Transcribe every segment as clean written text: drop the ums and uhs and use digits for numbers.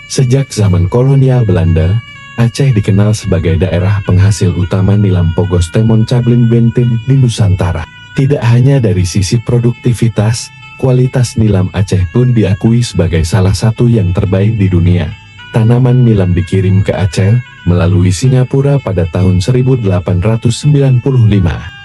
Sejak zaman kolonial Belanda, Aceh dikenal sebagai daerah penghasil utama nilam Pogos Temon Cablin Bentin di Nusantara. Tidak hanya dari sisi produktivitas, kualitas nilam Aceh pun diakui sebagai salah satu yang terbaik di dunia. Tanaman nilam dikirim ke Aceh melalui Singapura pada tahun 1895.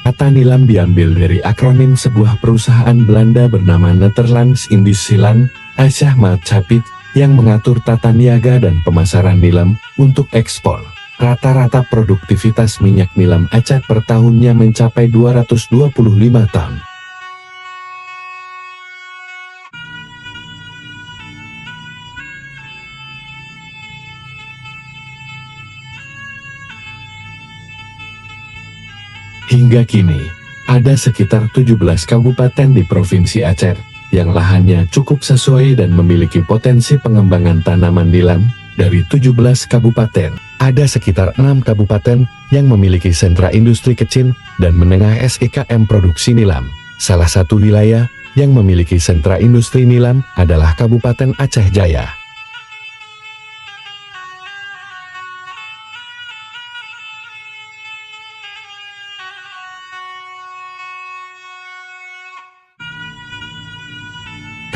Kata nilam diambil dari akronim sebuah perusahaan Belanda bernama Nederlands Industieland Aceh Maatschappij yang mengatur tata niaga dan pemasaran nilam untuk ekspor. Rata-rata produktivitas minyak nilam Aceh per tahunnya mencapai 225 ton. Hingga kini, ada sekitar 17 kabupaten di Provinsi Aceh, yang lahannya cukup sesuai dan memiliki potensi pengembangan tanaman nilam. Dari 17 kabupaten, ada sekitar 6 kabupaten yang memiliki sentra industri kecil dan menengah SIKM produksi nilam. Salah satu wilayah yang memiliki sentra industri nilam adalah Kabupaten Aceh Jaya.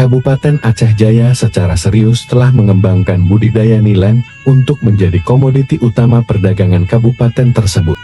Kabupaten Aceh Jaya secara serius telah mengembangkan budidaya nilam untuk menjadi komoditi utama perdagangan kabupaten tersebut.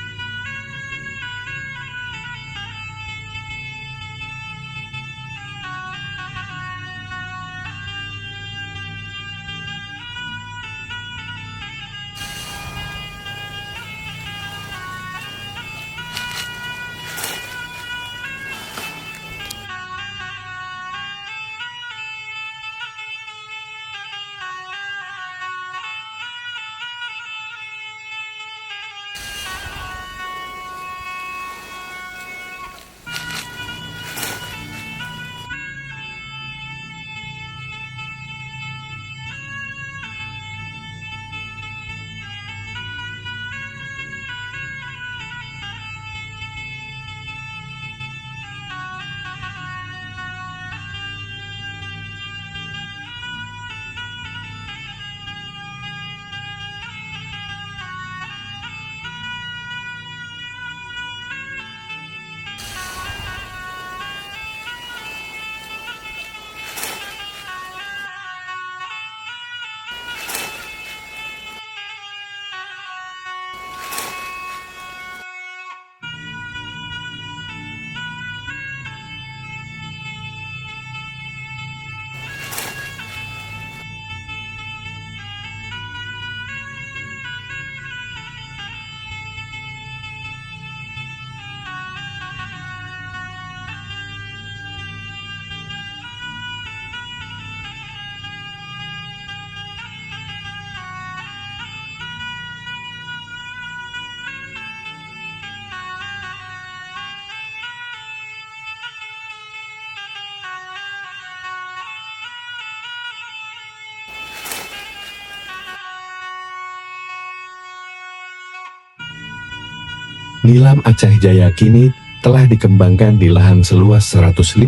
Nilam Aceh Jaya kini telah dikembangkan di lahan seluas 158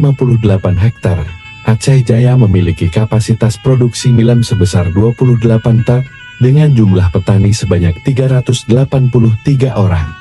hektar. Aceh Jaya memiliki kapasitas produksi nilam sebesar 28 ton dengan jumlah petani sebanyak 383 orang.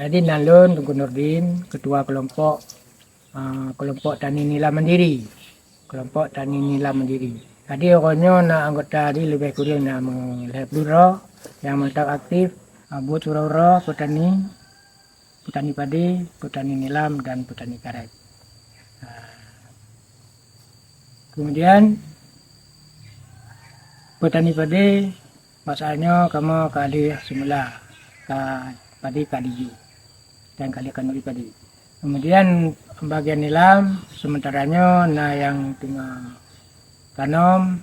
Edin Nalun, Tengku Nurdin, Ketua Kelompok Tani Nila Mandiri. Kelompok Tani Nila Mandiri. Tadi orangnya nak anggota di lebih kurang nak melihat dulu yang mantap aktif, buat surau petani padi, petani nilam dan petani karet. Kemudian petani padi masalahnya kamu kali semula padi kaliju dan kali kanuri padi. Kemudian bagian nilam sementaranya yang tengah tanam,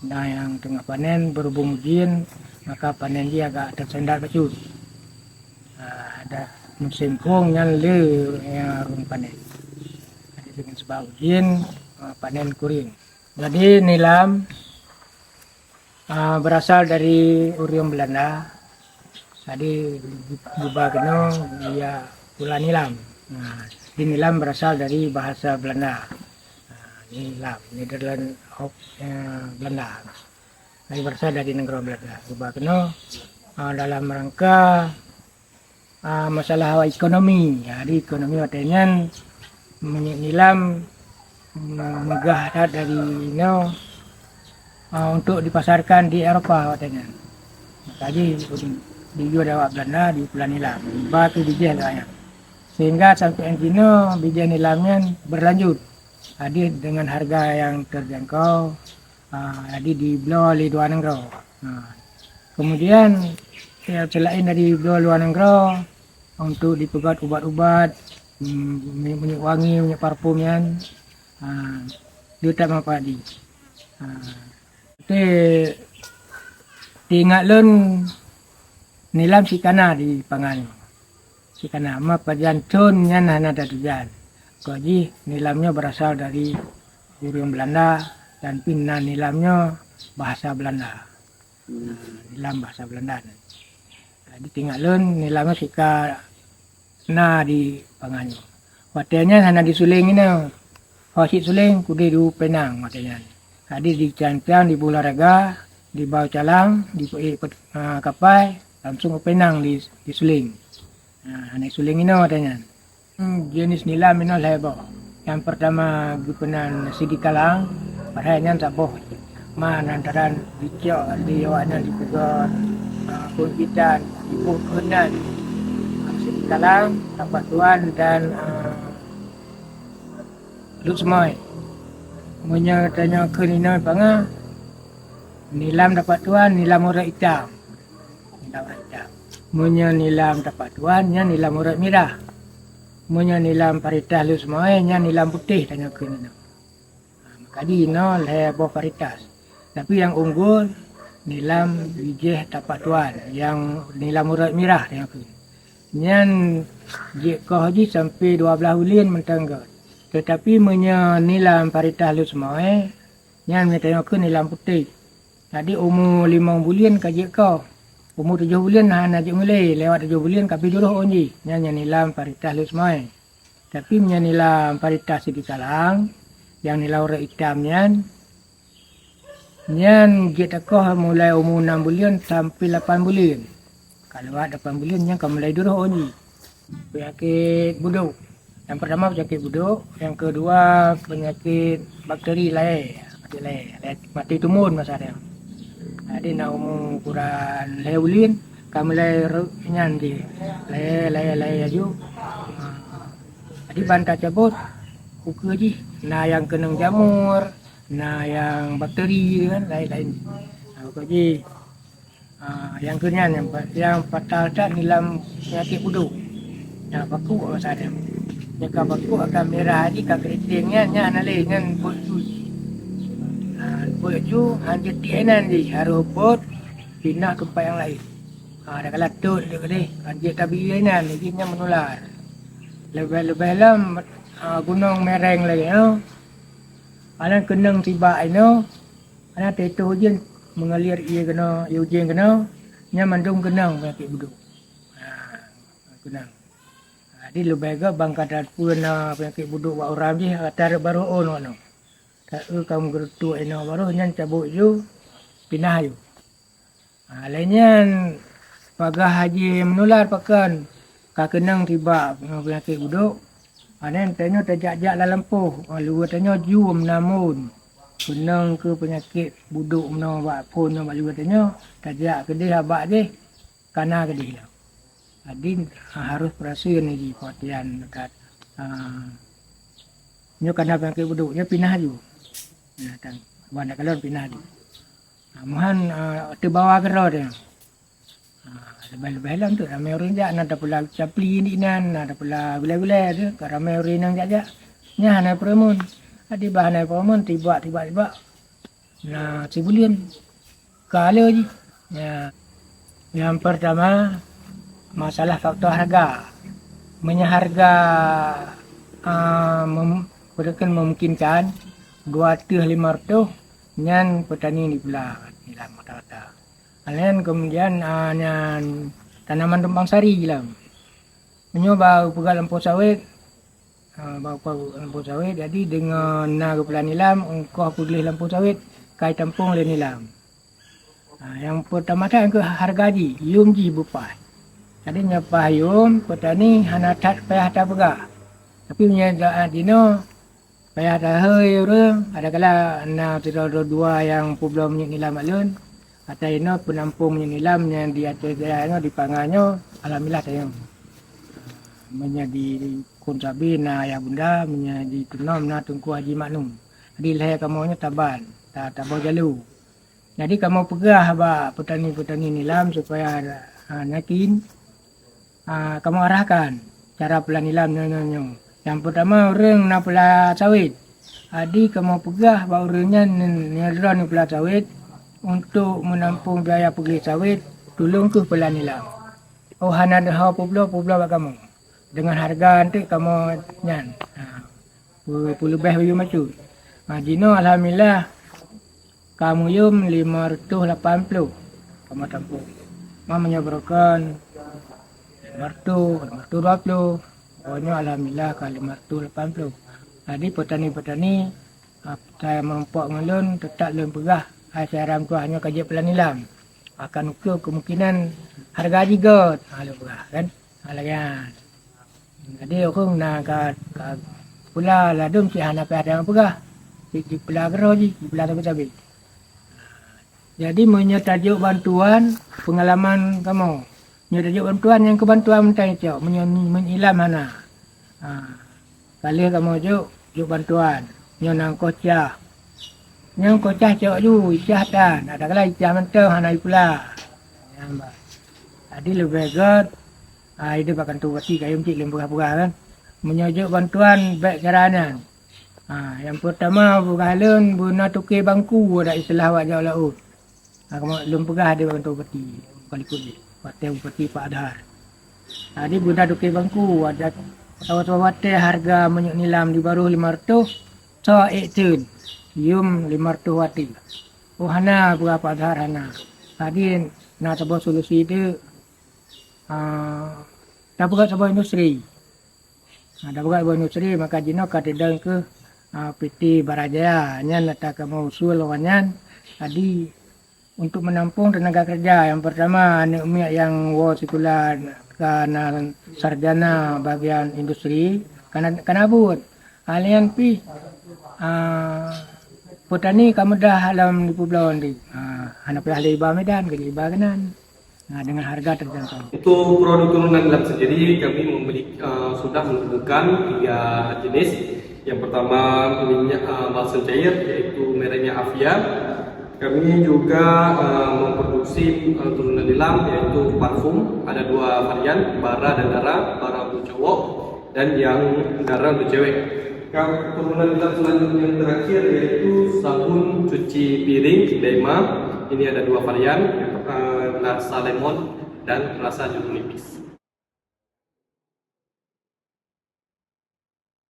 yang tengah panen berhubung ujian, maka panen dia agak tersendat betul. Ada musim pun yang rung panen. Jadi dengan sebab ujian panen kuring. Jadi nilam berasal dari Urium Belanda. Jadi jubah kena dia pula nilam. Di nilam berasal dari bahasa Belanda. Nilam, Nederland of Belanda. Jadi berasal dari negara Belanda. Jubah kena dalam rangka masalah ekonomi. Jadi ekonomi artinya nilam megah dari untuk dipasarkan di Eropa katanya. Tadi dijual dari Belanda di Pulau Nilam, batu bijih katanya. Sehingga sampai kini bijih nilamnya berlanjut. Jadi dengan harga yang terjangkau, jadi dibeli oleh luar negara. Kemudian selain dari beli luar negara untuk dipegat obat-obat, minyak wangi, minyak parfumnya, dia tak mampu. Tinggal lun nilam sikana di pangan. Sikana ma pajancun nya nana tujuan. Jadi nilamnya berasal dari Urium Belanda dan pinna nilamnya bahasa Belanda. Nilam bahasa Belanda. Jadi tinggal lun nilamnya sikana di pangan. Watenya hana disuling ini. Hosit suling kudi du penang matanya. Jadi dicancang di bola raga, di bawah calang, di kapai, langsung ke penang di suling. Anak suling ini matanya. Jenis nilam ini lebo. Yang pertama gupenan sidi kalang, padahal saboh. Man antaran dicok di wana di pegot, kunjitan, di pukunan, sidi kalang, tapak tuan dan Lut semoy. Munya tanya ke nina panga. Nilam dapat tuan, nilam urat hitam. Nilam urat hitam. Munya nilam dapat tuan, nya nilam urat merah. Munya nilam paritas lut semoy, nya nilam putih tanya ke nina. Maka di no lebo paritas. Tapi yang unggul nilam bijih dapat tuan, yang nilam urat merah tanya ke. Nyan jika haji sampai 12 bulan mentangga. Tetapi nilam paritas lu semua yang tengok ke nilam putih. Jadi umur 5 bulan kajik kau. Umur 7 bulan nak mulai lewat 7 bulan kapi dulu onji. Yang nilam paritas lu semua. Tapi nilam paritas di kalang yang nilam orang hitamnya. Yang kita kau mulai umur 6 bulan sampai 8 bulan. Kalau ada 8 bulan yang kau mulai dulu onji. Penyakit buduk. Yang pertama penyakit buduk, yang kedua penyakit bakteri mati tumun masalahnya. Jadi nak umur kurang lewulin, kami nyan di lay aju. Jadi bantah cabut, ukur je. Nah yang kenang jamur, nah yang bakteri kan lain. Ukur je. Yang kenyan yang fatal tak nilam penyakit buduk. Nah baku masalahnya. Jika baku akan merah di kekeritingnya nya nalih ngan boju. Boju hanya tienan di harupot pindah ke tempat yang lain. Ada kala tut dia deh. Anjir tabiinan lagi nya menular. Lebih lam gunung mereng lagi no. Alan kenang tiba ino. Ana tetu jen mengalir ia kena ujian kena nya mandung kenang penyakit buduk. Kenang. Di lebih ke bangkadan pun penyakit buduk wa orang je kata baru ono. Tak kamu gertu eno baru nyan cabut ju pindah ju. Lainnya pagah haji menular pakan kakenang tiba penyakit buduk. Anen tanya terjak-jak dalam lempuh. Luar tanya jum namun kenang ke penyakit buduk mena buat pun nak luar tanya terjak ke dia habak je kana ke dia. Jadi harus perhatian ni perhatian dekat nyo kana penyakit buduknya pindah ju. Nah kan banyak kalau pindah ju. Mohon terbawa kero dia. Lebih-lebih lah untuk ramai orang jak, ada pula capli ni nan, ada pula gulai-gulai tu, ke ramai orang nang jak. Nya hanai promun. Adi bahanai promun tiba. Nah, sebulan kala je. Ya. Yang pertama masalah faktor harga. Harga memungkinkan 200-500 nyan petani ni pula nilam rata-rata. Kemudian nyan tanaman tumpang sari lah. Menyoba pegal lampu sawit. Lampu sawit jadi dengan naga pula nilam engkau pilih lampu sawit kai tampung le nilam. Yang pertama kan ke harga ji, yum ji bupai. Jadi nyapa yum petani hana tat payah tak pegah. Tapi punya dino payah dah hơi orang ada kala na dua yang problem nilam alun. Atau ino penampung nilam yang di atas dia di panganyo alhamdulillah tayang. Menjadi kuncabi na ya bunda menjadi tunom na tungku haji maknum. Jadi leher kamunya taban, tak tabau jalu. Jadi kamu pegah ba petani-petani nilam supaya yakin kamu arahkan cara pula nilam nyo. Yang pertama orang nak pula sawit. Adi kamu pegah ba orangnya nyadran pula sawit untuk menampung biaya pergi sawit tolong ke pula nilam. Oh hana dah pula ba kamu. Dengan harga nanti kamu nyan. Puluh lebih macam. Jino alhamdulillah kamu yum 580 kamu tampung. Mamanya broken 520. Pokoknya alhamdulillah kali 580. Jadi petani-petani saya merompok ngelun tetap lem pegah. Saya ram tu hanya kaji pelan nilam. Akan ukur kemungkinan harga juga pegah kan. Alayan. Jadi orang nak pula ladum si hana pada yang pegah. Si pula geroh ji, pula tapi. Jadi menyatajuk bantuan pengalaman kamu. Menyatajuk bantuan yang kebantuan mentai cok menyilam hana. Kali kamu juk bantuan. Nang kocah. Yang kocah cok ju isyahtan. Ada kala isyah mentah hana pula. Jadi lebih god. Itu akan tu pasti kayu cik lembah-lembah kan. Menyatajuk bantuan baik caranya. Yang pertama bukalun buna tukar bangku ada istilah wak jauh laut. Kamu belum pegah dia bantu peti kali kuli hotel peti Pak Adhar. Jadi bunda tukar bangku ada tawa-tawa harga menyuk nilam di baru 500 so ekten yum 500 wati. Oh hana berapa Adhar hana. Tadi nak sebuah solusi itu dah buat sebuah industri. Dah buat sebuah industri maka jino katedang ke PT Barajaya nyan letak kamu usul lawannya. Tadi untuk menampung tenaga kerja yang pertama anak umik yang sekolah karena sarjana bagian industri karena abut alian pi petani kamu dah alam di pulau ni anak ahli iba Medan ke iba kanan dengan harga terjangkau. Untuk produk turunan nilam sendiri kami sudah menemukan 3 jenis. Yang pertama minyak balsam cair yaitu mereknya Avia. Kami juga memproduksi turunan nilam yaitu parfum. Ada 2 varian, bara dan dara, bara untuk cowok dan yang dara untuk cewek. Turunan nilam selanjutnya yang terakhir yaitu sabun cuci piring Dema. Ini ada 2 varian, rasa lemon dan rasa jeruk nipis.